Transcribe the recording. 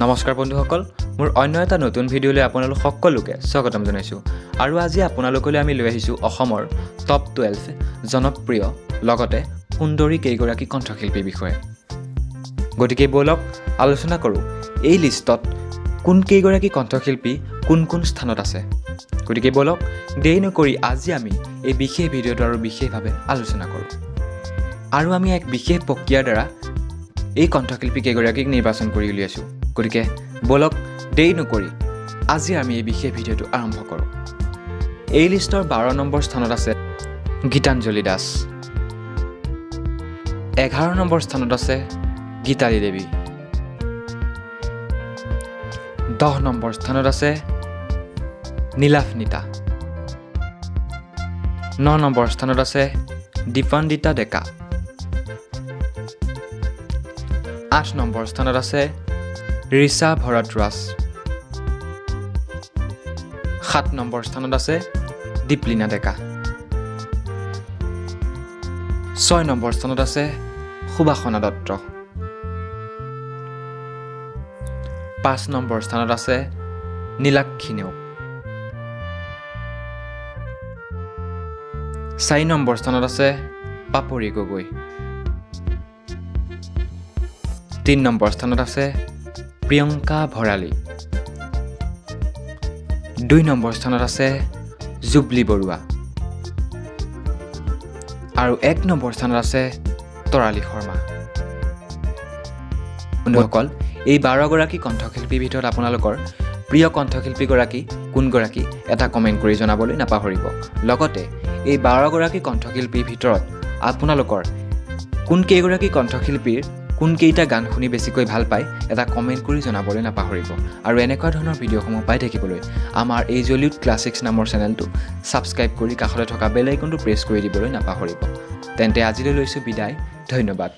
নমস্কাৰ বন্ধুসকল মোৰ অন্য এটা নতুন ভিডিঅ'লৈ আপোনালোক সকলোকে স্বাগতম জনাইছো আৰু আজি আপোনালোকলৈ আমি লৈ আহিছো অসমৰ টপ 12 জনপ্ৰিয় লগতে সুন্দৰী কেইগৰাকী কণ্ঠশিল্পীৰ বিষয়ে গতিকে বলক আলোচনা কৰো এই লিষ্টত কোন কেইগৰাকী কণ্ঠশিল্পী কোন কোন স্থানত আছে গতিকে বলক দেৰি নকৰি আজি আমি এই বিশেষ ভিডিঅ'টো আৰু বিশেষভাৱে আলোচনা কৰো আৰু আমি এক বিশেষ প্ৰক্ৰিয়াৰ দ্বাৰা এই কণ্ঠশিল্পী কেইগৰাকীক নিৰ্বাচন কৰি উলিয়াইছো গতিকে বলক দেৰি নকৰি আজি আমি এই বিশেষ ভিডিঅ'টো আৰম্ভ কৰো এই লিষ্টৰ 12 নম্বৰ স্থানত আছে গীতাঞ্জলি দাস 11 নম্বৰ স্থানত আছে গীতালি দেৱী 10 নম্বৰ স্থানত আছে নীলাফনিতা 9 নম্বৰ স্থানত আছে দীপন্দিতা ডেকা 8 নম্বৰ স্থানত আছে ৰিচা ভৰদ্বাজ 7 নম্বৰ স্থানত আছে দীপলিনা ডেকা 6 নম্বৰ স্থানত আছে সুবাসনা দত্ত 5 নম্বৰ স্থানত আছে নীলাক্ষী নেওগ 4 নম্বৰ স্থানত আছে পাপৰি গগৈ 3 নম্বৰ স্থানত আছে প্ৰিয়ংকা ভৰালী 2 নম্বৰ স্থানত আছে জুবলি বৰুৱা আৰু 1 নম্বৰ স্থানত আছে তৰালী শৰ্মা বন্ধুসকল এই 12 গৰাকী কণ্ঠশিল্পীৰ ভিতৰত আপোনালোকৰ প্ৰিয় কণ্ঠশিল্পী গৰাকী কোন গৰাকী এটা কমেন্ট কৰি জনাবলৈ নাপাহৰিব লগতে এই 12 গৰাকী কণ্ঠশিল্পীৰ ভিতৰত আপোনালোকৰ কোন কেইগৰাকী কণ্ঠশিল্পীৰ কোন কেইটা গান শুনি বেছিকৈ ভাল পায় এটা কমেন্ট কৰি জনাবলৈ নাপাহৰিব আৰু এনেকুৱা ধৰণৰ ভিডিঅ'সমূহ পাই থাকিবলৈ আমাৰ এই জলিউড ক্লাছিক্স নামৰ চেনেলটো সাবস্ক্ৰাইব কৰি কাষতে থকা বেল আইকনটো প্ৰেছ কৰি দিবলৈ নাপাহৰিব তেন্তে আজিলৈ লৈছো বিদায় ধন্যবাদ